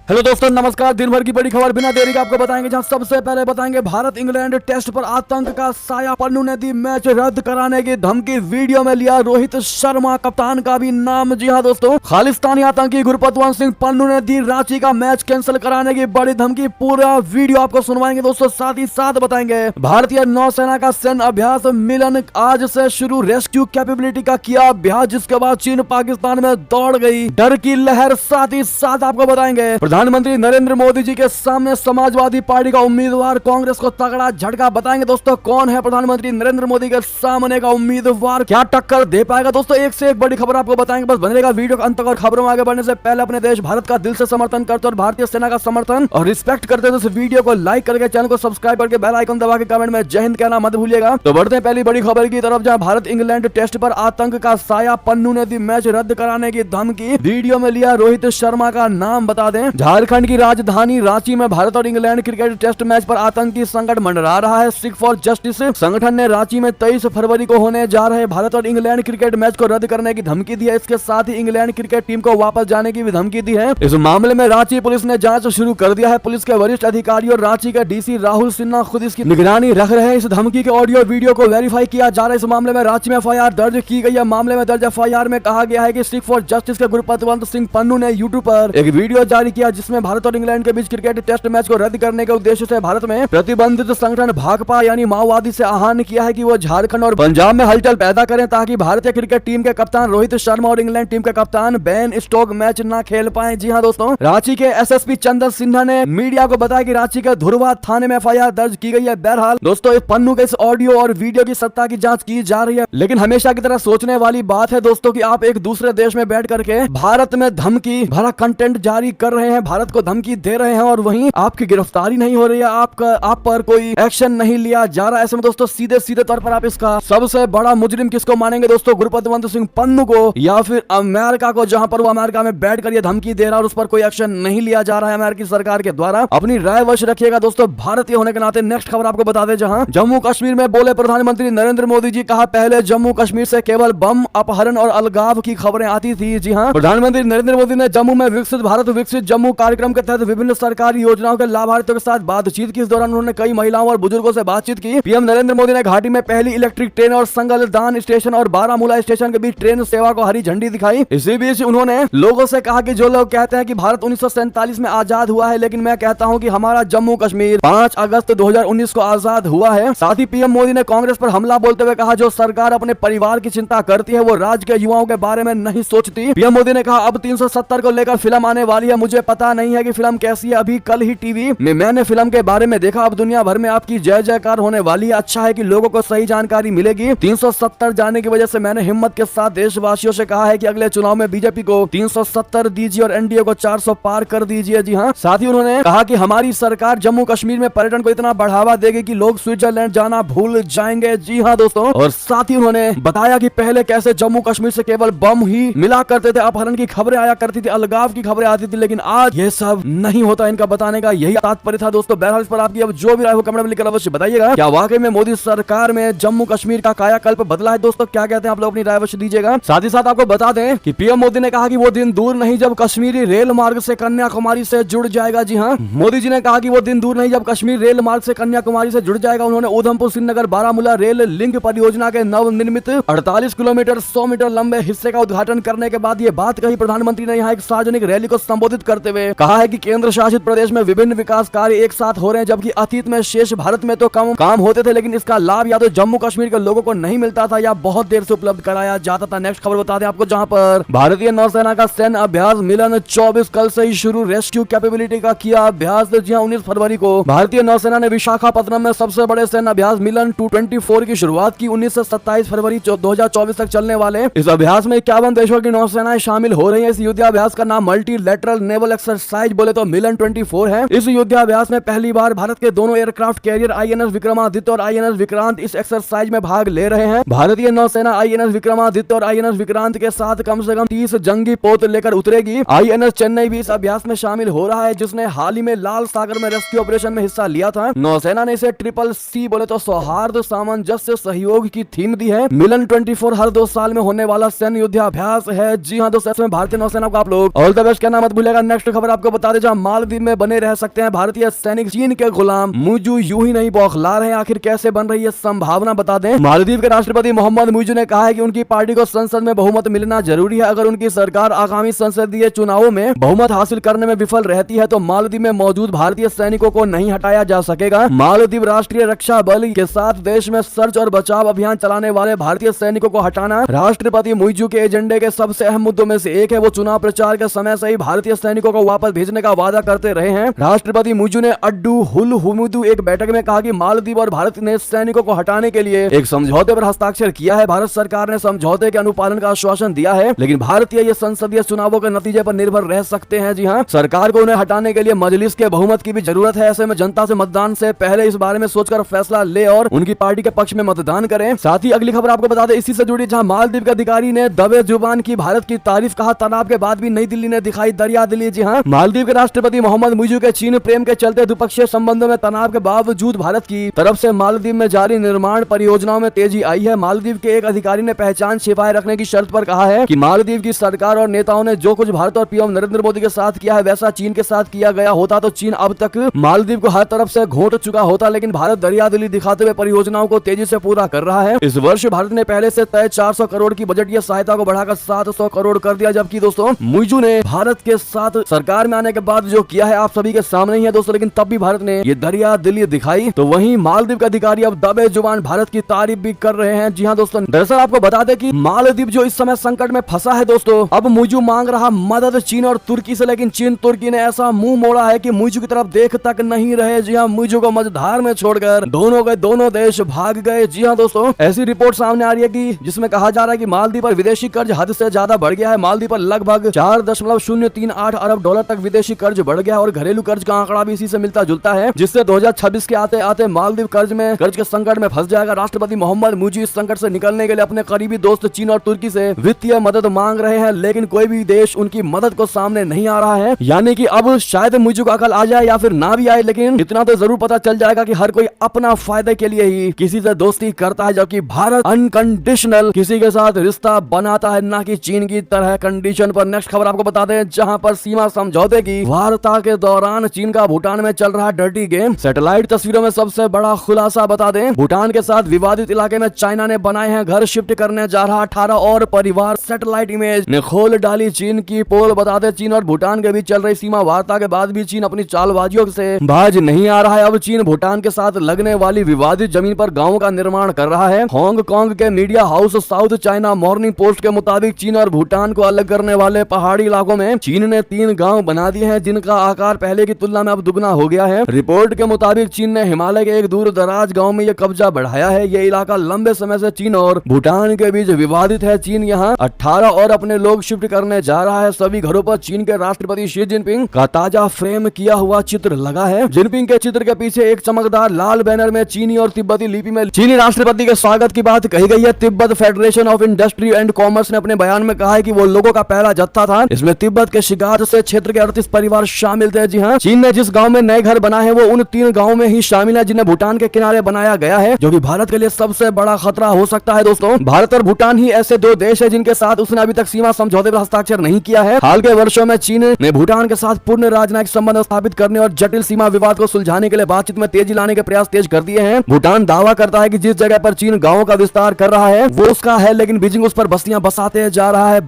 Hello दोस्तों, नमस्कार। दिन भर की बड़ी खबर बिना देरी के आपको बताएंगे, जहां सबसे पहले बताएंगे भारत इंग्लैंड टेस्ट पर आतंक का साया। पन्नू ने दी मैच रद्द कराने की धमकी। वीडियो में लिया रोहित शर्मा कप्तान का भी नाम। जी हां दोस्तों, खालिस्तानी आतंकी गुरपतवंत सिंह पन्नू ने दी रांची का मैच कैंसिल कराने की बड़ी धमकी। पूरा वीडियो आपको सुनवाएंगे दोस्तों। साथ ही साथ बताएंगे भारतीय नौसेना का सैन्य अभ्यास मिलन आज से शुरू। रेस्क्यू कैपेबिलिटी का किया अभ्यास, जिसके बाद चीन पाकिस्तान में दौड़ गई डर की लहर। साथ ही साथ आपको बताएंगे प्रधानमंत्री नरेंद्र मोदी जी के सामने समाजवादी पार्टी का उम्मीदवार, कांग्रेस को तगड़ा झटका। बताएंगे दोस्तों कौन है प्रधानमंत्री नरेंद्र मोदी के सामने का उम्मीदवार, क्या टक्कर दे पाएगा। दोस्तों एक से एक बड़ी खबर आपको बताएंगे, बस बने रहेगा वीडियो के अंत तक। और खबरों में आगे बढ़ने से पहले अपने देश भारत का दिल से समर्थन करते और भारतीय सेना का समर्थन और रिस्पेक्ट करते तो इस वीडियो को लाइक करके, चैनल को सब्सक्राइब करके, बेल आइकन दबा के कमेंट में जय हिंद कहना मत भूलिएगा। तो बढ़ते हैं पहली बड़ी खबर की तरफ, जहां भारत इंग्लैंड टेस्ट पर आतंक का साया। पन्नू ने दी मैच रद्द कराने की धमकी। वीडियो में लिया रोहित शर्मा का नाम। बता दें झारखंड की राजधानी रांची में भारत और इंग्लैंड क्रिकेट टेस्ट मैच पर आतंकी संकट मंडरा रहा है। सिख फॉर जस्टिस संगठन ने रांची में 23 फरवरी को होने जा रहे भारत और इंग्लैंड क्रिकेट मैच को रद्द करने की धमकी दी है। इसके साथ ही इंग्लैंड क्रिकेट टीम को वापस जाने की भी धमकी दी है। इस मामले में रांची पुलिस ने जांच शुरू कर दिया है। पुलिस के वरिष्ठ अधिकारी और रांची के डीसी राहुल सिन्हा खुद इसकी निगरानी रख रहे हैं। इस धमकी के ऑडियो वीडियो को वेरीफाई किया जा रहा है। इस मामले में रांची में एफआईआर दर्ज की गई है। मामले में दर्ज एफआईआर में कहा गया है कि सिख फॉर जस्टिस के गुरपतवंत सिंह पन्नू ने यूट्यूब पर एक वीडियो जारी किया, जिसमें भारत और इंग्लैंड के बीच क्रिकेट टेस्ट मैच को रद्द करने के उद्देश्य से भारत में प्रतिबंधित संगठन भाकपा यानी माओवादी से आह्वान किया है कि वो झारखंड और पंजाब में हलचल पैदा करें, ताकि भारतीय क्रिकेट टीम के कप्तान रोहित शर्मा और इंग्लैंड टीम के कप्तान बेन स्टोक मैच न खेल पाए। जी हां दोस्तों, रांची के एसएसपी चंदन सिन्हा ने मीडिया को बताया कि रांची के धुरवा थाने में एफआईआर दर्ज की गई है। बहरहाल दोस्तों, इस पन्नू के इस ऑडियो और वीडियो की सत्ता की जांच की जा रही है, लेकिन हमेशा की तरह सोचने वाली बात है दोस्तों कि आप एक दूसरे देश में बैठ करके भारत में धमकी भरा कंटेंट जारी कर रहे हैं, भारत को धमकी दे रहे हैं, और वहीं आपकी गिरफ्तारी नहीं हो रही है, आप पर कोई एक्शन नहीं लिया जा रहा है। ऐसे में दोस्तों सीधे सीधे तौर पर आप इसका सबसे बड़ा मुजरिम किसको मानेंगे दोस्तों, गुरपतवंत सिंह पन्नू को या फिर अमेरिका को, जहां पर वो अमेरिका में बैठकर ये धमकी दे रहा है और उस पर कोई एक्शन नहीं लिया जा रहा है अमेरिकी सरकार के द्वारा। अपनी राय वश रखिएगा दोस्तों भारतीय होने के नाते। नेक्स्ट खबर आपको बता दें, जहां जम्मू कश्मीर में बोले प्रधानमंत्री नरेंद्र मोदी जी। कहा पहले जम्मू कश्मीर से केवल बम, अपहरण और अलगाव की खबरें आती थी। जी हां, प्रधानमंत्री नरेंद्र मोदी ने जम्मू में विकसित भारत विकसित जम्मू कार्यक्रम के तहत विभिन्न सरकारी योजनाओं के लाभार्थियों के साथ बातचीत की। इस दौरान उन्होंने कई महिलाओं और बुजुर्गों से बातचीत की। पीएम नरेंद्र मोदी ने घाटी में पहली इलेक्ट्रिक ट्रेन और संगलदान स्टेशन और बारामूला स्टेशन के बीच ट्रेन सेवा को हरी झंडी दिखाई। इसी बीच उन्होंने लोगों से कहा कि जो लोग कहते हैं कि भारत 1947 में आजाद हुआ है, लेकिन मैं कहता हूं कि हमारा जम्मू कश्मीर 5 अगस्त 2019 को आजाद हुआ है। साथ ही पीएम मोदी ने कांग्रेस पर हमला बोलते हुए कहा, जो सरकार अपने परिवार की चिंता करती है वो राज्य के युवाओं के बारे में नहीं सोचती। पीएम मोदी ने कहा, अब 370 को लेकर फिल्म आने वाली है, मुझे पता नहीं है कि फिल्म कैसी है, अभी कल ही टीवी में मैंने फिल्म के बारे में देखा, अब दुनिया भर में आपकी जय जयकार होने वाली है। अच्छा है कि लोगों को सही जानकारी मिलेगी। 370 जाने की वजह से मैंने हिम्मत के साथ देशवासियों से कहा है कि अगले चुनाव में बीजेपी को 370 दीजिए और एनडीए को 400 पार कर दीजिए। जी हां, साथ ही उन्होंने कहा कि हमारी सरकार जम्मू कश्मीर में पर्यटन को इतना बढ़ावा देगी कि लोग स्विट्जरलैंड जाना भूल जाएंगे। जी हां दोस्तों, और साथ ही उन्होंने बताया कि पहले कैसे जम्मू कश्मीर से केवल बम ही मिला करते थे, अपहरण की खबरें आया करती थी, अलगाव की खबरें आती थी, लेकिन आज ये सब नहीं होता। इनका बताने का यही तात्पर्य था दोस्तों। बहरहाल इस पर आपकी अब जो भी राय हो कमेंट में लिखकर अवश्य बताइएगा। क्या वाकई में मोदी सरकार में जम्मू कश्मीर का कायाकल्प बदला है दोस्तों? क्या कहते हैं आप लोग, अपनी राय अवश्य दीजिएगा। साथ ही साथ आपको बता दें कि पीएम मोदी ने कहा कि वो दिन दूर नहीं जब कश्मीरी रेल मार्ग से कन्याकुमारी से जुड़ जाएगा। जी हां, मोदी जी ने कहा कि वो दिन दूर नहीं जब कश्मीर रेल मार्ग से कन्याकुमारी से जुड़ जाएगा। उन्होंने उधमपुर श्रीनगर बारामूला रेल लिंक परियोजना के नवनिर्मित 48 किलोमीटर 100 मीटर लंबे हिस्से का उद्घाटन करने के बाद ये बात कही। प्रधानमंत्री ने यहाँ एक सार्वजनिक रैली को संबोधित करते हुए कहा है कि केंद्र शासित प्रदेश में विभिन्न विकास कार्य एक साथ हो रहे हैं, जबकि अतीत में शेष भारत में तो कम काम होते थे, लेकिन इसका लाभ या तो जम्मू कश्मीर के लोगों को नहीं मिलता था या बहुत देर से उपलब्ध कराया जाता था। नेक्स्ट खबर बता दें आपको, जहां पर भारतीय नौसेना का सैन्य अभ्यास मिलन 24 कल से ही शुरू। रेस्क्यू कैपेबिलिटी का किया अभ्यास। जी हां, 19 फरवरी को भारतीय नौसेना ने विशाखापत्तनम में सबसे बड़े सैन्य अभ्यास मिलन 224 की शुरुआत की। 19 से 27 फरवरी 2024 तक चलने वाले इस अभ्यास में 51 देशों की नौसेनाएं शामिल हो रही है। इस युद्धाभ्यास का नाम मल्टीलैटरल नेवल एक्सरसाइज बोले तो मिलन 24 है। इस युद्धाभ्यास में पहली बार भारत के दोनों एयरक्राफ्ट कैरियर आईएनएस विक्रमादित्य और आईएनएस विक्रांत इस एक्सरसाइज में भाग ले रहे हैं। भारतीय नौसेना आईएनएस विक्रमादित्य और आईएनएस विक्रांत के साथ कम से कम 30 जंगी पोत लेकर उतरेगी। आईएनएस चेन्नई भी इस अभ्यास में शामिल हो रहा है, जिसने हाल ही में लाल सागर में रेस्क्यू ऑपरेशन में हिस्सा लिया था। नौसेना ने इसे CCC बोले तो सौहार्द सामंजस्य सहयोग की थीम दी है। मिलन 24 हर 2 साल में होने वाला सैन्य युद्धाभ्यास है। जी हाँ दोस्तों, भारतीय नौसेना को आप लोग ऑल द बेस्ट कहना मत भूलिएगा। नेक्स्ट खबर आपको बता दें, जहां मालदीव में बने रह सकते हैं भारतीय सैनिक चीन के गुलाम। मुइजू यूं ही नहीं बौखला रहे, आखिर कैसे बन रही है संभावना बता दें। मालदीव के राष्ट्रपति मोहम्मद मुइजू ने कहा है कि उनकी पार्टी को संसद में बहुमत मिलना जरूरी है। अगर उनकी सरकार आगामी संसदीय चुनावों में बहुमत हासिल करने में विफल रहती है तो मालदीव में मौजूद भारतीय सैनिकों को नहीं हटाया जा सकेगा। मालदीव राष्ट्रीय रक्षा बल के साथ देश में सर्च और बचाव अभियान चलाने वाले भारतीय सैनिकों को हटाना राष्ट्रपति मुइजू के एजेंडे के सबसे अहम मुद्दों में से एक है। वो चुनाव प्रचार के समय से ही भारतीय सैनिकों को वापस भेजने का वादा करते रहे हैं। राष्ट्रपति मुइजू ने अड्डू हुल हुमुदू एक बैठक में कहा कि मालदीव और भारत ने सैनिकों को हटाने के लिए एक समझौते पर हस्ताक्षर किया है। भारत सरकार ने समझौते के अनुपालन का आश्वासन दिया है, लेकिन भारतीय ये संसदीय चुनावों के नतीजे पर निर्भर रह सकते हैं। जी हाँ, सरकार को उन्हें हटाने के लिए मजलिस के बहुमत की भी जरूरत है। ऐसे में जनता से मतदान से पहले इस बारे में सोचकर फैसला ले और उनकी पार्टी के पक्ष में मतदान करें। साथ ही अगली खबर आपको बता दें इसी से जुड़ी, जहां मालदीव के अधिकारी ने दबे जुबान की भारत की तारीफ, कहा तनाव के बाद भी नई दिल्ली ने दिखाई दरिया दिली। जी हाँ, मालदीव के राष्ट्रपति मोहम्मद मुइजू के चीन प्रेम के चलते द्विपक्षीय संबंधों में तनाव के बावजूद भारत की तरफ से मालदीव में जारी निर्माण परियोजनाओं में तेजी आई है। मालदीव के एक अधिकारी ने पहचान छिपाए रखने की शर्त पर कहा है कि मालदीव की सरकार और नेताओं ने जो कुछ भारत और पीएम नरेंद्र मोदी के साथ किया है वैसा चीन के साथ किया गया होता तो चीन अब तक मालदीव को हर तरफ से घोंट चुका होता, लेकिन भारत दरियादिली दिखाते हुए परियोजनाओं को तेजी से पूरा कर रहा है। इस वर्ष भारत ने पहले से तय 400 करोड़ की बजटीय सहायता को बढ़ाकर 700 करोड़ कर दिया। जबकि दोस्तों मुइजू ने भारत के साथ सरकार में आने के बाद जो किया है आप सभी के सामने ही है दोस्तों, लेकिन तब भी भारत ने ये दरियादिली दिखाई। तो वहीं मालदीव के अधिकारी अब दबे जुबान भारत की तारीफ भी कर रहे हैं। जी हाँ दोस्तों, दरअसल आपको बता दें कि मालदीव जो इस समय संकट में फंसा है दोस्तों, अब मुइजू मांग रहा मदद चीन और तुर्की से, लेकिन चीन तुर्की ने ऐसा मुंह मोड़ा है कि मुइजू की तरफ देख तक नहीं रहे। जी हाँ, मुइजू को मझधार में छोड़कर दोनों देश भाग गए। जी हाँ दोस्तों, ऐसी रिपोर्ट सामने आ रही है कि जिसमें कहा जा रहा है कि मालदीव पर विदेशी कर्ज हद से ज्यादा बढ़ गया है। मालदीव पर लगभग 4.038 अरब डॉलर तक विदेशी कर्ज बढ़ गया और घरेलू कर्ज का आंकड़ा भी इसी से मिलता जुलता है, जिससे 2026 के आते आते मालदीव कर्ज के संकट में फंस जाएगा। राष्ट्रपति मोहम्मद मुइजू इस संकट से निकलने के लिए अपने करीबी दोस्त चीन और तुर्की से वित्तीय मदद मांग रहे हैं, लेकिन कोई भी देश उनकी मदद को सामने नहीं आ रहा है। यानी कि अब शायद मुइजू को अकल आ जाए या फिर ना भी आए, लेकिन इतना तो जरूर पता चल जाएगा कि हर कोई अपना फायदे के लिए ही किसी से दोस्ती करता है, जबकि भारत अनकंडीशनल किसी के साथ रिश्ता बनाता है, ना कि चीन की तरह कंडीशन पर। नेक्स्ट खबर आपको बता दें, जहां पर सीमा समझौते की वार्ता के दौरान चीन का भूटान में चल रहा डर्टी गेम। सैटेलाइट तस्वीरों में सबसे बड़ा खुलासा बता दें, भूटान के साथ विवादित इलाके में चाइना ने बनाए हैं घर शिफ्ट करने जा रहा 18 और परिवार। सैटेलाइट इमेज ने खोल डाली चीन की पोल। बता दें चीन और भूटान के बीच चल रही सीमा वार्ता के बाद भी चीन अपनी चालबाजियों से बाज नहीं आ रहा है। अब चीन भूटान के साथ लगने वाली विवादित जमीन पर गांवों का निर्माण कर रहा है। हांगकांग के media house south China morning post के मुताबिक चीन और भूटान को अलग करने वाले पहाड़ी इलाकों में चीन ने 3 गांव बना दिए हैं, जिनका आकार पहले की तुलना में अब दुगना हो गया है। रिपोर्ट के मुताबिक चीन ने हिमालय के एक दूर दराज गाँव में यह कब्जा बढ़ाया है। ये इलाका लंबे समय से चीन और भूटान के बीच विवादित है। चीन यहाँ 18 और अपने लोग शिफ्ट करने जा रहा है। सभी घरों पर चीन के राष्ट्रपति शी जिनपिंग का ताजा फ्रेम किया हुआ चित्र लगा है। जिनपिंग के चित्र के पीछे एक चमकदार लाल बैनर में चीनी और तिब्बती लिपि में चीनी राष्ट्रपति के स्वागत की बात कही गई है। Tibet federation of industry and commerce ने अपने बयान में कहा है कि वो लोगों का पहला जत्था था। इसमें तिब्बत के शिगार से क्षेत्र के 38 परिवार शामिल थे। जी हाँ, चीन ने जिस गाँव में नए घर बनाए हैं वो उन 3 गाँव में ही शामिल है जिन्हें भूटान के किनारे बनाया गया है, जो कि भारत के लिए सबसे बड़ा खतरा हो सकता है। दोस्तों, भारत और भूटान ही ऐसे 2 देश है जिनके साथ उसने अभी तक सीमा समझौते पर हस्ताक्षर नहीं किया है। हाल के वर्षों में चीन ने भूटान के साथ पूर्ण राजनयिक संबंध स्थापित करने और जटिल सीमा विवाद को सुलझाने के लिए बातचीत में तेजी लाने के प्रयास तेज कर दिए हैं। भूटान दावा करता है कि जिस जगह पर चीन गांवों का विस्तार कर रहा है वो उसका है, लेकिन बीजिंग उस पर बस्तियां बसाते जा रहा है।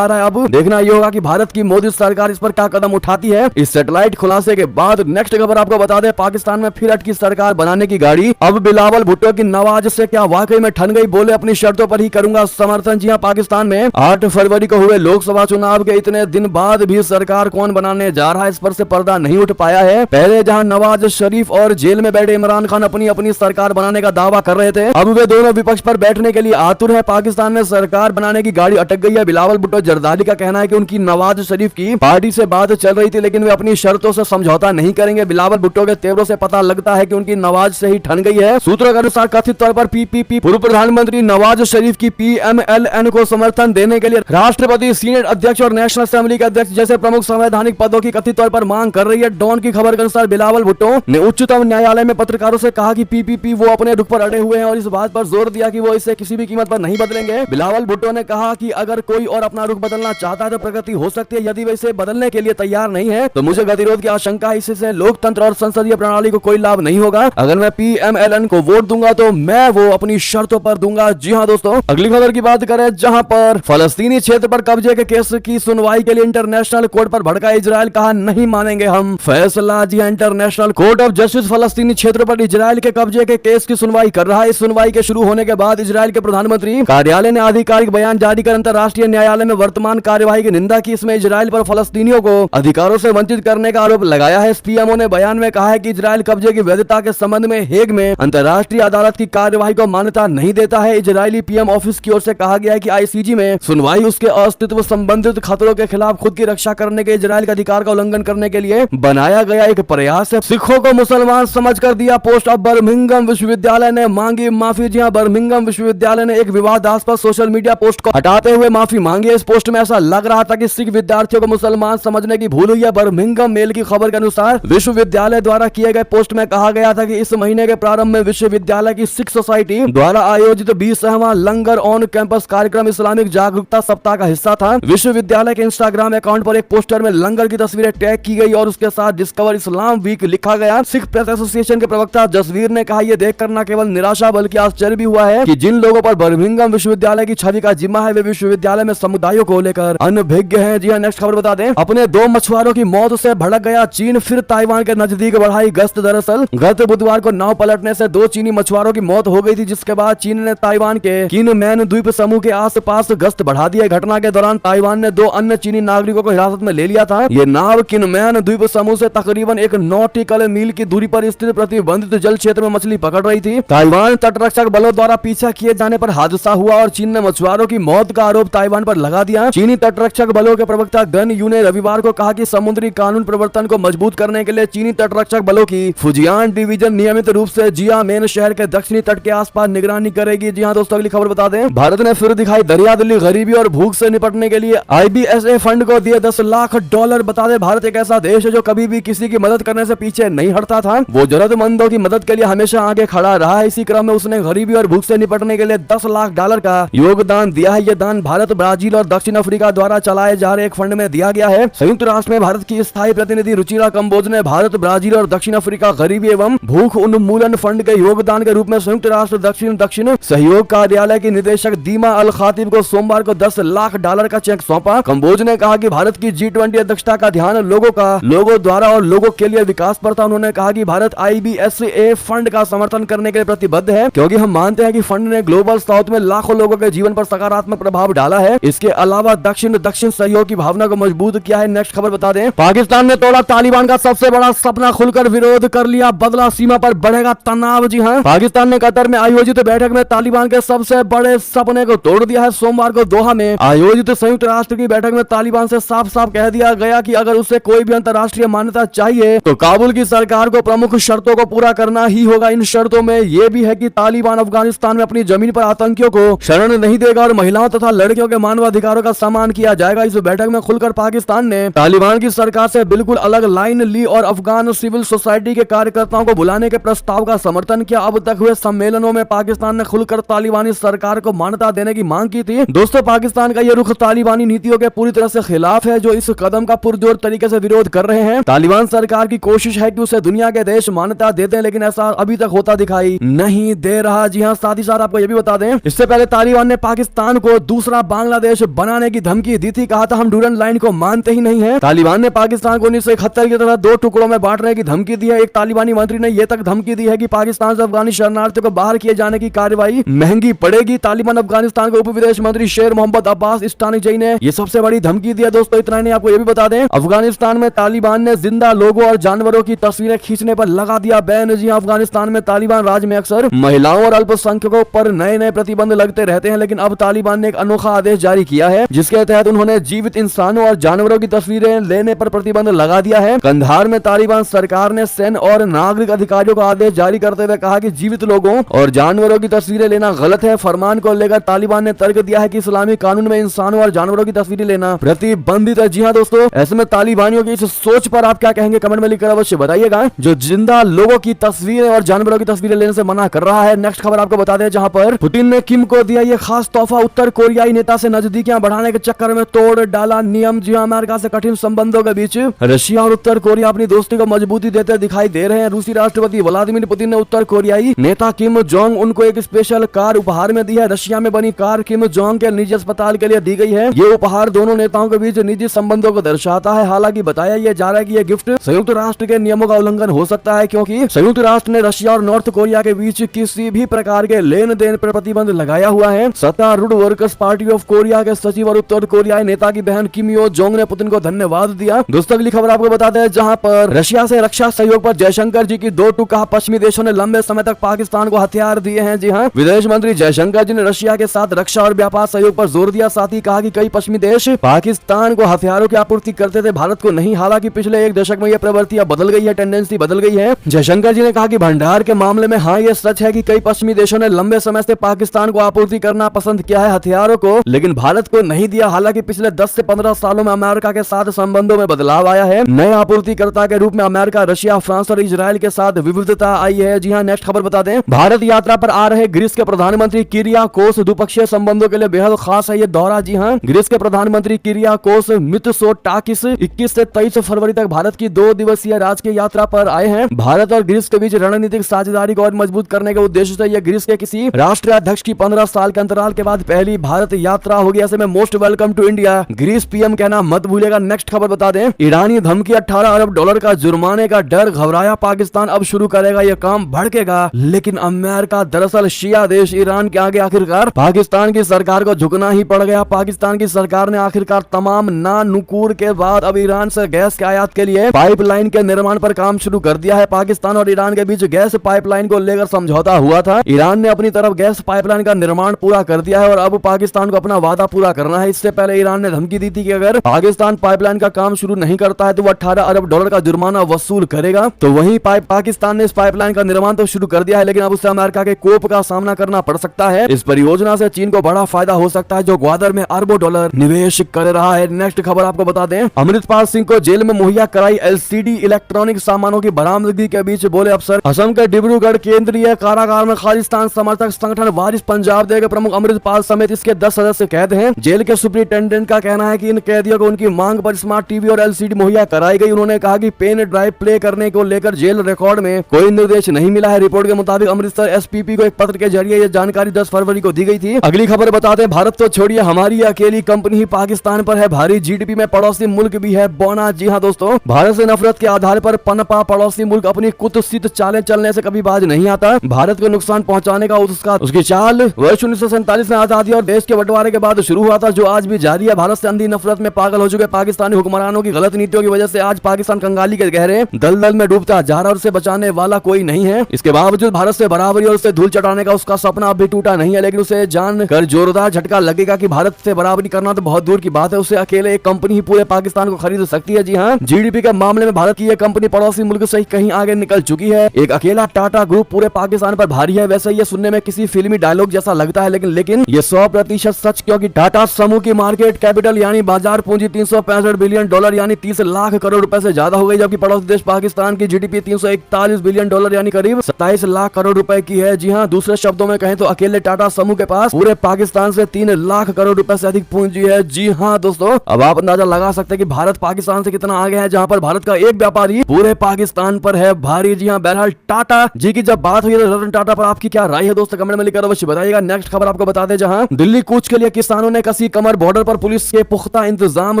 अब देखना ये होगा कि भारत की मोदी सरकार इस पर क्या कदम उठाती है। इस सैटेलाइट खुलासे के बाद नेक्स्ट खबर आपको बता दें, पाकिस्तान में फिर अटकी सरकार बनाने की गाड़ी। अब बिलावल भुट्टो की नवाज से क्या वाकई में ठन गई, बोले अपनी शर्तों पर ही करूंगा समर्थन। जी हाँ, पाकिस्तान में 8 फरवरी को हुए लोकसभा चुनाव के इतने दिन बाद भी सरकार कौन बनाने जा रहा है इस पर से पर्दा नहीं उठ पाया है। पहले जहां नवाज शरीफ और जेल में बैठे इमरान खान अपनी सरकार बनाने का दावा कर रहे थे, अब वे दोनों विपक्ष पर बैठने के लिए आतुर है। पाकिस्तान में सरकार बनाने की गाड़ी अटक गई है। बिलावल भुट्टो जरदारी का कहना है कि उनकी नवाज शरीफ की पार्टी से बात चल रही थी, लेकिन वे अपनी शर्तों से समझौता नहीं करेंगे। बिलावल भुट्टो के तेवरों से पता लगता है कि उनकी नवाज से ही ठन गई है। सूत्रों के अनुसार कथित तौर पर पीपीपी पूर्व प्रधानमंत्री नवाज शरीफ की पीएमएलएन को समर्थन देने के लिए राष्ट्रपति, सीनेट अध्यक्ष और नेशनल असेंबली के अध्यक्ष जैसे प्रमुख संवैधानिक पदों की कथित तौर पर मांग कर रही है। डॉन की खबर के अनुसार बिलावल भुट्टो ने उच्चतम न्यायालय में पत्रकारों से कहा कि पीपीपी वो अपने रुख पर अड़े हुए हैं और इस बात पर जोर दिया कि वो इसे किसी भी कीमत पर नहीं बदलेंगे। बिलावल भुट्टो ने कहा कि अगर कोई और अपना रुख बदलना चाहता है तो प्रगति हो सकती है, यदि वे इसे बदलने के लिए तैयार नहीं है तो मुझे गतिरोध की आशंका है। इससे लोकतंत्र और संसदीय प्रणाली को कोई लाभ नहीं होगा। अगर मैं PMLN को वोट दूंगा तो मैं वो अपनी शर्तों पर दूंगा। जी हाँ दोस्तों, अगली खबर की बात करें जहां पर फलस्तीनी क्षेत्र पर कब्जे के केस की सुनवाई के लिए इंटरनेशनल कोर्ट पर भड़का इजराइल, कहा नहीं मानेंगे हम फैसला। जी हाँ, इंटरनेशनल कोर्ट ऑफ जस्टिस फलस्तीनी क्षेत्र पर इजराइल के कब्जे के केस की सुनवाई कर रहा है। इस सुनवाई के शुरू होने के बाद इजराइल के प्रधानमंत्री कार्यालय ने आधिकारिक बयान जारी कर अंतर्राष्ट्रीय न्यायालय में वर्तमान कार्यवाही की निंदा की। इसमें इजराइल पर फलस्तीनियों को अधिकारों से वंचित करने का आरोप लगाया है। पीएमओ ने बयान में कहा है कि इजराइल कब्जे की वैधता के संबंध में हेग में अंतर्राष्ट्रीय अदालत की कार्यवाही को मान्यता नहीं देता है। इजरायली पीएम ऑफिस की ओर से कहा गया है कि ICJ में सुनवाई उसके अस्तित्व संबंधित खतरों के खिलाफ खुद की रक्षा करने के इजराइल के अधिकार का उल्लंघन करने के लिए बनाया गया एक प्रयास है। सिखों को मुसलमान समझकर दिया पोस्ट। अब बर्मिंघम विश्वविद्यालय ने मांगी माफी। जी हां, बर्मिंघम विश्वविद्यालय ने एक विवादास्पद सोशल मीडिया पोस्ट को हटाते हुए माफी मांगी। इस पोस्ट में ऐसा लग रहा था कि सिख विद्यार्थियों को मुसलमान समझने की भूल हुई है। बर्मिंघम मेल की खबर के अनुसार विश्वविद्यालय द्वारा किए गए पोस्ट में कहा गया था कि इस महीने के प्रारंभ में विश्वविद्यालय की सिख सोसाइटी द्वारा आयोजित 20वां लंगर ऑन कैंपस कार्यक्रम इस्लामिक जागरूकता सप्ताह का हिस्सा था। विश्वविद्यालय के इंस्टाग्राम अकाउंट पर एक पोस्टर में लंगर की तस्वीरें टैग की गई और उसके साथ डिस्कवर इस्लाम वीक लिखा गया। सिख प्रेस एसोसिएशन के प्रवक्ता जसवीर ने कहा, यह देखकर न केवल निराशा बल्कि आश्चर्य भी हुआ है कि जिन लोगों पर बर्मिंघम विश्वविद्यालय की छवि का जिम्मा है वे विश्वविद्यालय में समुदायों को लेकर अनभिज्ञ हैं। जी हां, नेक्स्ट खबर बता दें, अपने 2 मछुआरों की मौत से भड़क गया चीन, फिर ताइवान के नजदीक बढ़ाई गश्त। दरअसल गत बुधवार को नाव पलटने से 2 चीनी मछुआरों की मौत हो गई थी, जिसके बाद चीन ने ताइवान के किनमैन द्वीप समूह के आसपास गश्त बढ़ा दी है। घटना के दौरान ताइवान ने 2 अन्य चीनी नागरिकों को हिरासत में ले लिया था। ये नाव किनमैन द्वीप समूह से तकरीबन 1 नॉटिकल मील की दूरी पर स्थित प्रतिबंधित जल क्षेत्र में मछली पकड़ रही थी। ताइवान तटरक्षक बलों द्वारा पीछा किए जाने पर हादसा हुआ और चीन ने मछुआरों की मौत का आरोप ताइवान पर लगा दिया। चीनी तटरक्षक बलों के प्रवक्ता गन यू ने रविवार को कहा कि समुद्री कानून प्रवर्तन को मजबूत करने के लिए चीनी तटरक्षक बलों की फुजियान डिवीजन नियमित रूप से जियामेन शहर के दक्षिणी तट के आसपास निगरानी करेगी। जी हां दोस्तों, अगली खबर बता दें, भारत ने फिर दिखाई दरिया दिली, गरीबी और भूख से निपटने के लिए IBSA फंड को दिए $10 लाख। बता दें, भारत एक ऐसा देश है जो कभी भी किसी की मदद करने से पीछे नहीं हटता था। वो जरूरतमंदों की मदद के लिए हमेशा आगे खड़ा रहा है। इसी क्रम में उसने गरीबी और भूख से निपटने के लिए $10 लाख का योगदान दिया है। यह दान भारत, ब्राजील और दक्षिण अफ्रीका द्वारा चलाए जा रहे एक फंड में दिया गया है। संयुक्त राष्ट्र में भारत की स्थायी प्रतिनिधि रुचिरा कंबोज ने भारत, ब्राजील और दक्षिण अफ्रीका गरीबी एवं भूख उन्मूलन फंड के योगदान के रूप में संयुक्त राष्ट्र दक्षिण सहयोग कार्यालय की निदेशक दीमा अल खातिब को सोमवार को $10 लाख का चेक सौंपा। कंबोज ने कहा कि भारत की G20 अध्यक्षता का ध्यान लोगों द्वारा और लोगों के लिए विकास पर था। उन्होंने कहा कि भारत IBSA फंड का समर्थन करने के लिए प्रतिबद्ध है, क्योंकि हम मानते हैं कि फंड ने ग्लोबल साउथ में लाखों लोगों के जीवन पर सकारात्मक प्रभाव डाला है। इसके अलावा दक्षिण सहयोग की भावना को मजबूत किया है। नेक्स्ट खबर बता दें, पाकिस्तान ने तोड़ा तालिबान का सबसे बड़ा सपना, खुलकर विरोध कर लिया, बदला सीमा पर बढ़ेगा तनाव। जी हां, पाकिस्तान ने कतर में आयोजित बैठक में तालिबान के सबसे बड़े सपने को तोड़ दिया है। सोमवार को दोहा में आयोजित संयुक्त राष्ट्र की बैठक में तालिबान से साफ साफ कह दिया गया कि अगर उसे कोई भी अंतर्राष्ट्रीय मान्यता चाहिए तो काबुल की सरकार को प्रमुख शर्तों को पूरा करना ही होगा। इन शर्तों में यह भी है कि तालिबान अफगानिस्तान में अपनी जमीन पर आतंकियों को शरण नहीं देगा और महिलाओं तथा लड़कियों के मानवाधिकारों का सम्मान किया जाएगा। इस बैठक में खुलकर पाकिस्तान ने तालिबान की सरकार से बिल्कुल अलग लाइन ली और अफगान सिविल सोसाइटी के कार्यकर्ताओं को बुलाने के प्रस्ताव का समर्थन किया। अब तक हुए सम्मेलनों में पाकिस्तान ने खुलकर तालिबानी सरकार को मान्यता देने की मांग की थी। दोस्तों, पाकिस्तान का यह रुख तालिबानी नीतियों के पूरी तरह से खिलाफ है, जो इस कदम का पुरजोर तरीके से विरोध कर रहे हैं। तालिबान सरकार की कोशिश है कि उसे दुनिया के देश मान्यता देते हैं, लेकिन ऐसा अभी तक होता दिखाई नहीं दे रहा। जी हां, साथ ही साथ आपको यह भी बता दें, इससे पहले तालिबान ने पाकिस्तान को दूसरा बांग्लादेश बनाने की धमकी दी थी। कहा था हम डूरन लाइन को मानते ही नहीं है। तालिबान ने पाकिस्तान को 1971 की तरह 2 टुकड़ों में बांटने की धमकी दी है। एक तालिबानी मंत्री ने यह तक धमकी दी है कि पाकिस्तान से अफगानी शरणार्थियों को बाहर किए जाने की कार्रवाई महंगी पड़ेगी। तालिबान अफगानिस्तान के उप विदेश मंत्री शेर मोहम्मद अब्बास इस्तानीजई ने यह सबसे बड़ी धमकी दी है। दोस्तों, इतना नहीं, आपको यह भी बता दें, अफगानिस्तान में तालिबान ने जिंदा लोगों और जानवरों की तस्वीरें खींचने पर लगा दिया बैन। जी हां, अफगानिस्तान में तालिबान राज में अक्सर महिलाओं और अल्पसंख्यकों पर नए प्रतिबंध लगते रहते हैं, लेकिन अब तालिबान ने एक अनोखा आदेश जारी किया है, जिसके तहत उन्होंने जीवित इंसानों और जानवरों की तस्वीरें लेने पर प्रतिबंध लगा दिया है। कंधार में तालिबान सरकार ने सैन्य और नागरिक अधिकारियों को आदेश जारी करते हुए कहा कि जीवित लोगों और जानवरों की तस्वीरें लेना गलत है। फरमान को लेकर तालिबान ने तर्क दिया है कि इस्लामी कानून में इंसानों और जानवरों की तस्वीरें लेना प्रतिबंधित है। जी हां दोस्तों, ऐसे में तालिबानियों की इस सोच पर आप क्या कहेंगे, कमेंट में लिखकर अवश्य बताइएगा, जो जिंदा लोगों की तस्वीरें और जानवरों की तस्वीरें लेने से मना कर रहा है। नेक्स्ट खबर आपको बता दें, जहां पर पुतिन ने किम को दिया यह खास तोहफा, उत्तर कोरियाई नेता से नजदीकियां बढ़ाने के चक्कर में तोड़ डाला नियम। जी हां, मैं अमेरिका से कठिन संबंधों के बीच रशिया और उत्तर कोरिया अपनी दोस्ती को मजबूती देते दिखाई दे रहे हैं। रूसी राष्ट्रपति व्लादिमीर पुतिन ने उत्तर कोरियाई नेता किम जोंग उन को एक स्पेशल कार उपहार में दी है। रशिया में बनी कार किम जोंग के निजी अस्पताल के लिए दी गई है। ये उपहार दोनों नेताओं के बीच निजी संबंधों को दर्शाता है। हालांकि बताया यह जा रहा है कि यह गिफ्ट संयुक्त राष्ट्र के नियमों का उल्लंघन हो सकता है, क्योंकि संयुक्त राष्ट्र ने रशिया और नॉर्थ कोरिया के बीच किसी भी प्रकार के लेन देन पर प्रतिबंध लगाया हुआ है। सत्तारूढ़ वर्कर्स पार्टी ऑफ कोरिया के सचिव और उत्तर कोरियाई नेता की बहन किम यो जोंग ने पुतिन को धन्यवाद दिया। दोस्तों अगली खबर आपको बताते हैं, जहां पर रशिया से रक्षा सहयोग पर जयशंकर जी की दो टूक कहा। पश्चिमी देशों ने लंबे समय तक पाकिस्तान को हथियार दिए हैं। जी हां, विदेश मंत्री जयशंकर जी ने रशिया के साथ रक्षा और व्यापार सहयोग पर जोर दिया। साथ ही कहा कि कई पश्चिमी देश पाकिस्तान को हथियारों की आपूर्ति करते थे, भारत को नहीं। हालांकि पिछले एक दशक में यह प्रवृत्ति बदल गई है, टेंडेंसी बदल गई है। जयशंकर जी ने कहा कि भंडार के मामले में हाँ यह सच है कि कई पश्चिमी देशों ने लंबे समय से पाकिस्तान को आपूर्ति करना पसंद किया है हथियारों को, लेकिन भारत को नहीं दिया। हालांकि पिछले 10 से 15 सालों में अमेरिका के साथ संबंधों में बदलाव आया है। नए आपूर्तिकर्ता के रूप में अमेरिका, रशिया, फ्रांस और इजराइल के साथ विविधता आई है। जी हाँ, नेक्स्ट खबर बता दें, भारत यात्रा पर आ रहे ग्रीस के प्रधानमंत्री किरियाकोस द्विपक्षीय संबंधों के लिए बेहद खास है ये दौरा। जी हाँ, ग्रीस के प्रधानमंत्री किरियाकोस मित्सोटाकिस 21 से 23 फरवरी तक भारत की 2 दिवसीय राजकीय यात्रा पर आए हैं। भारत और ग्रीस के बीच रणनीतिक साझेदारी को और मजबूत करने के उद्देश्य से यह ग्रीस के किसी राष्ट्राध्यक्ष की 15 साल के अंतराल के बाद पहली भारत यात्रा होगी। ऐसे में most welcome to India Greece PM कहना मत भूलेगा। नेक्स्ट खबर बता दें, ईरानी धमकी 18 अरब डॉलर का जुर्माने का डर, घबराया पाकिस्तान अब शुरू करेगा यह काम, भड़केगा। लेकिन अमेरिका दरअसल शिया देश ईरान के आगे आखिरकार पाकिस्तान की सरकार को झुकना ही पड़ गया। पाकिस्तान की सरकार ने आखिरकार तमाम ना नुकूर के बाद अब ईरान से गैस के आयात के लिए पाइपलाइन के निर्माण पर काम शुरू कर दिया है। पाकिस्तान और ईरान के बीच गैस पाइपलाइन को लेकर समझौता हुआ था। ईरान ने अपनी तरफ गैस पाइपलाइन का निर्माण पूरा कर दिया है और अब पाकिस्तान को अपना वादा पूरा करना है। इससे पहले ईरान ने धमकी दी थी कि अगर पाकिस्तान पाइपलाइन का काम शुरू नहीं करता है तो वो 18 अरब डॉलर का जुर्माना वसूल करेगा। तो वहीं पाकिस्तान ने इस पाइपलाइन का निर्माण तो शुरू कर दिया है, लेकिन अब उससे अमेरिका के कोप का सामना करना पड़ सकता है। इस परियोजना से चीन को बड़ा फायदा हो सकता है, जो ग्वादर में अरबों डॉलर निवेश कर रहा है। नेक्स्ट खबर आपको बता दें, अमृतपाल सिंह को जेल में मुहैया कराई एलसीडी इलेक्ट्रॉनिक सामानों की बरामदगी के बीच बोले अफसर। असम के डिब्रूगढ़ केंद्रीय कारागार में खालिस्तान समर्थक संगठन वारिस पंजाब दे के प्रमुख अमृतपाल समेत इसके 10 सदस्य कैद हैं। जेल के सुप्रिंटेंडेंट का कहना है कि इन कैदियों को उनकी मांग पर स्मार्ट टीवी और एलसीडी मुहैया कराई गई। उन्होंने कहा कि पेन ड्राइव प्ले करने को लेकर जेल रिकॉर्ड में कोई निर्देश नहीं मिला है। रिपोर्ट के मुताबिक अमृतसर एसपीपी को एक पत्र के जरिए यह जानकारी 10 फरवरी को दी गई थी। अगली खबर बताते हैं, भारत तो छोड़िए हमारी अकेली कंपनी ही पाकिस्तान पर है भारी, जीडीपी में पड़ोसी मुल्क भी है बौना। जी हाँ दोस्तों, भारत से नफरत के आधार पर पनपा पड़ोसी मुल्क अपनी कुत्सित चालें चलने से कभी बाज नहीं आता। भारत को नुकसान पहुंचाने का उसकी चाल वर्ष 1947 में आजादी और देश के बंटवारे के बाद शुरू हुआ था, जो आज भी जारी है। भारत से अंधी नफरत में पागल हो चुके पाकिस्तानी हुक्मरानों की गलत नीतियों की वजह से आज पाकिस्तान कंगाली के गहरे दलदल में डूबता जा रहा और उसे बचाने वाला कोई नहीं है। इसके बावजूद भारत से बराबरी और उससे धूल चटाने का उसका सपना अब भी टूटा नहीं है, लेकिन उसे जानकर जोरदार झटका लगेगा कि भारत से बराबरी करना तो बहुत दूर की बात है, उसे अकेले एक कंपनी ही पूरे पाकिस्तान को खरीद सकती है। जी हाँ, जीडीपी के मामले में भारत की यह कंपनी पड़ोसी मुल्क से कहीं आगे निकल चुकी है। एक अकेला टाटा ग्रुप पूरे पाकिस्तान पर भारी है। वैसे ये सुनने में किसी फिल्मी डायलॉग जैसा लगता है, लेकिन ये 100% सच, क्योंकि टाटा समूह की मार्केट कैपिटल यानी बाजार पूंजी 365 बिलियन डॉलर यानी 30 लाख करोड़ रुपए से ज्यादा हो गई, जबकि पड़ोसी देश पाकिस्तान की जीडीपी 341 बिलियन डॉलर यानी करीब 27 लाख करोड़ रुपए की है। जी हाँ, दूसरे शब्दों में कहें तो अकेले टाटा समूह के पास पूरे पाकिस्तान से 3 लाख करोड़ रुपए से अधिक पूंजी है। जी हाँ दोस्तों, अब आप अंदाजा लगा सकते हैं कि भारत पाकिस्तान से कितना आगे है, जहाँ पर भारत का एक व्यापारी पूरे पाकिस्तान पर है भारी। जी हाँ, बहरहाल टाटा जी की जब बात हुई तो रतन टाटा पर आपकी क्या राय है दोस्तों, कमेंट में लिखकर अवश्य बताइएगा। नेक्स्ट खबर आपको बता दें, जहां दिल्ली कूच के लिए किसानों ने कसी कमर, बॉर्डर पर पुलिस के पुख्ता इंतजाम,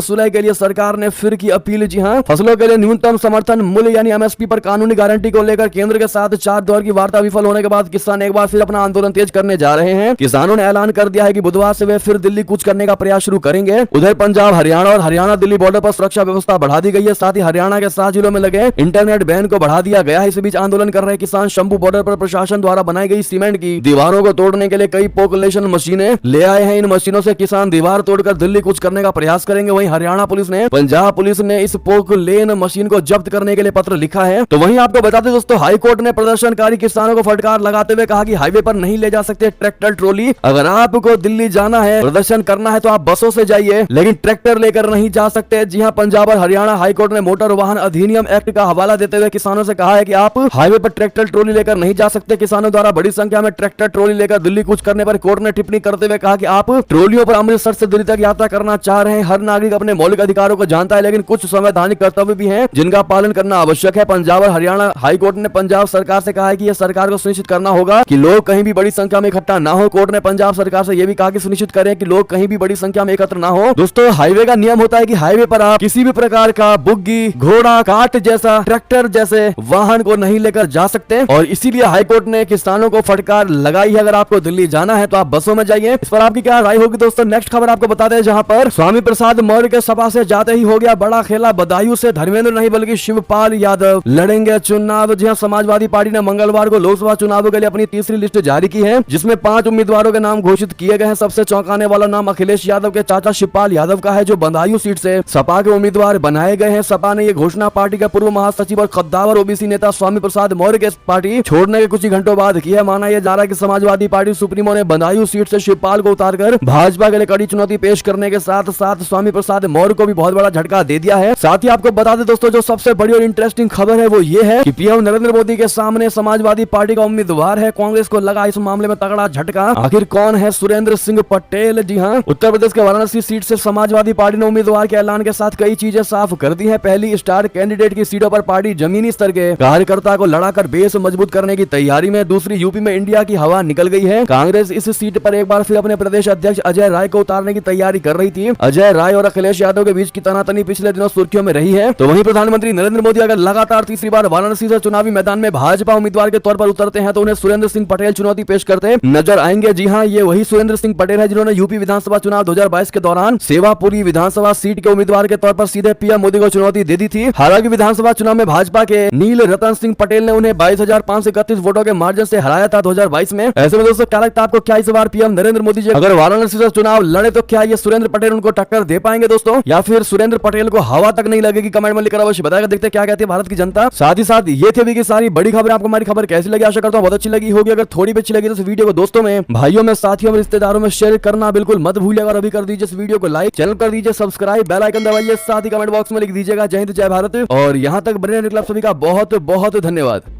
सुलह के लिए सरकार ने फिर की अपील। जी हां, फसलों के लिए न्यूनतम समर्थन मूल्य यानी एमएसपी पर कानूनी गारंटी को लेकर केंद्र के साथ 4 दौर की वार्ता विफल होने के बाद किसान एक बार फिर अपना आंदोलन तेज करने जा रहे हैं। किसानों ने ऐलान कर दिया है कि बुधवार से वे फिर दिल्ली कूच करने का प्रयास शुरू करेंगे। उधर पंजाब, हरियाणा और हरियाणा दिल्ली बॉर्डर पर सुरक्षा व्यवस्था बढ़ा दी गई है। साथ ही हरियाणा के 7 जिलों में लगे इंटरनेट बैन को बढ़ा दिया गया है। इस बीच आंदोलन कर रहे किसान शंभू बॉर्डर पर प्रशासन द्वारा बनाई गई सीमेंट की दीवारों को तोड़ने के लिए कई पोकुलेशन मशीनें ले आए हैं। इन मशीनों से किसान दीवार तोड़कर दिल्ली कूच करने का प्रयास करेंगे। वहीं हरियाणा पुलिस ने, पंजाब पुलिस ने इस पोकलेन मशीन को जब्त करने के लिए पत्र लिखा है। तो वहीं आपको बता दें दोस्तों, हाईकोर्ट ने प्रदर्शनकारी किसानों को फटकार लगाते हुए कहा कि हाईवे पर नहीं ले जा सकते ट्रैक्टर ट्रॉली। अगर आपको दिल्ली जाना है, प्रदर्शन करना है तो आप बसों से जाइए, लेकिन ट्रैक्टर लेकर नहीं जा सकते। जी हां, पंजाब और हरियाणा हाईकोर्ट ने मोटर वाहन अधिनियम एक्ट का हवाला देते हुए किसानों से कहा है कि आप हाईवे पर ट्रैक्टर ट्रॉली लेकर नहीं जा सकते। किसानों द्वारा बड़ी संख्या में ट्रैक्टर ट्रॉली लेकर दिल्ली कूच करने पर कोर्ट ने टिप्पणी करते हुए कहा कि आप ट्रॉलियों पर अमृतसर से दिल्ली तक यात्रा करना चाह रहे हैं, हर नागरिक अपने मौलिक अधिकारों को जानता है, लेकिन कुछ संवैधानिक कर्तव्य भी हैं जिनका पालन करना आवश्यक है। पंजाब और हरियाणा हाईकोर्ट ने पंजाब सरकार से कहा है कि यह सरकार को सुनिश्चित करना होगा कि लोग कहीं भी बड़ी संख्या में इकट्ठा ना हो। कोर्ट ने पंजाब सरकार से यह भी कहा कि सुनिश्चित करें कि लोग कहीं भी बड़ी संख्या में एकत्र ना हो। दोस्तों, हाईवे का नियम होता है कि हाईवे पर आप किसी भी प्रकार का बुग्गी, घोड़ा, काट जैसा, ट्रैक्टर जैसे वाहन को नहीं लेकर जा सकते, और इसीलिए हाईकोर्ट ने किसानों को फटकार लगाई है। अगर आपको दिल्ली जाना है तो आप बसों में जाइए। इस पर आपकी क्या राय होगी दोस्तों? नेक्स्ट खबर आपको बता दें, जहां पर स्वामी प्रसाद मौर्य के सभा से जाते ही हो गया बड़ा खेला। बदायूं से धर्मेंद्र नहीं बल्कि शिवपाल यादव लड़ेंगे चुनाव। जी हां, समाजवादी पार्टी ने मंगलवार को लोकसभा चुनावों के लिए अपनी तीसरी लिस्ट जारी की है, जिसमें 5 उम्मीदवारों के नाम घोषित किए गए हैं। सबसे चौंकाने वाला नाम अखिलेश यादव के चाचा शिवपाल यादव का है, जो बदायूं सीट से सपा के उम्मीदवार बनाए गए हैं। सपा ने यह घोषणा पार्टी के पूर्व महासचिव और कद्दावर ओबीसी नेता स्वामी प्रसाद मौर्य के पार्टी छोड़ने के कुछ ही घंटों बाद की है। माना यह जा रहा है कि समाजवादी पार्टी सुप्रीमो ने बदायूं सीट से शिवपाल को उतारकर भाजपा के लिए कड़ी चुनौती पेश करने के साथ साथ स्वामी प्रसाद मौर्य को भी बहुत बड़ा झटका दे दिया है। साथ ही आपको बता दें दोस्तों, जो सबसे बड़ी और इंटरेस्टिंग खबर है वो ये है कि पीएम नरेंद्र मोदी के सामने समाजवादी पार्टी का उम्मीदवार है। कांग्रेस को लगा इस मामले में तगड़ा झटका। आखिर कौन है सुरेंद्र सिंह पटेल? जी हाँ, उत्तर प्रदेश के वाराणसी सीट से समाजवादी पार्टी ने उम्मीदवार के ऐलान के साथ कई चीजें साफ कर दी है। पहली, स्टार कैंडिडेट की सीटों पर पार्टी जमीनी स्तर के कार्यकर्ता को लड़ाकर बेस मजबूत करने की तैयारी में। दूसरी, यूपी में इंडिया की हवा निकल गई है। कांग्रेस इस सीट पर एक बार फिर अपने प्रदेश अध्यक्ष अजय राय को उतारने की तैयारी कर रही थी। अजय राय और अखिलेश यादव के बीच की तनातनी पिछले दिनों सुर्खियों में रही है। तो वहीं प्रधानमंत्री नरेंद्र मोदी अगर लगातार तीसरी बार वाराणसी से चुनावी मैदान में भाजपा उम्मीदवार के तौर पर उतरते हैं तो उन्हें सुरेंद्र सिंह पटेल चुनौती पेश करते नजर आएंगे। जी हां, ये वही सुरेंद्र सिंह पटेल है जिन्होंने यूपी विधानसभा चुनाव 2022 के दौरान सेवापुरी विधानसभा सीट के उम्मीदवार के तौर पर सीधे पीएम मोदी को चुनौती दे दी थी। हालांकि विधानसभा चुनाव में भाजपा के नील रतन सिंह पटेल ने उन्हें 22,531 वोटों के मार्जिन से हराया था 2022 में। ऐसे में दोस्तों, क्या लगता है आपको, क्या इस बार पीएम नरेंद्र मोदी जी अगर वाराणसी से चुनाव लड़े तो क्या ये सुरेंद्र पटेल उनको टक्कर दे पाएंगे दोस्तों, या फिर सुरेंद्र पटेल को हवा तक नहीं लगेगी? कमेंट में लिखकर अवश्य बताएगा। देखते क्या कहती है भारत की जनता। साथ ही साथ ये थे अभी की सारी बड़ी खबर। आपको हमारी खबर कैसी लगी? आशा करता हूं बहुत अच्छी लगी होगी। अगर थोड़ी भी अच्छी लगी तो इस वीडियो को दोस्तों में, भाइयों में, साथियों में, रिश्तेदारों में शेयर करना बिल्कुल मत भूलिएगा। और अभी कर दीजिए इस वीडियो को लाइक, चैनल कर दीजिए सब्सक्राइब, बेल आइकन दबाइए, साथ ही कमेंट बॉक्स में लिख दीजिएगा जय हिंद जय भारत। और यहां तक बने रहने के लिए आप सभी का बहुत बहुत धन्यवाद।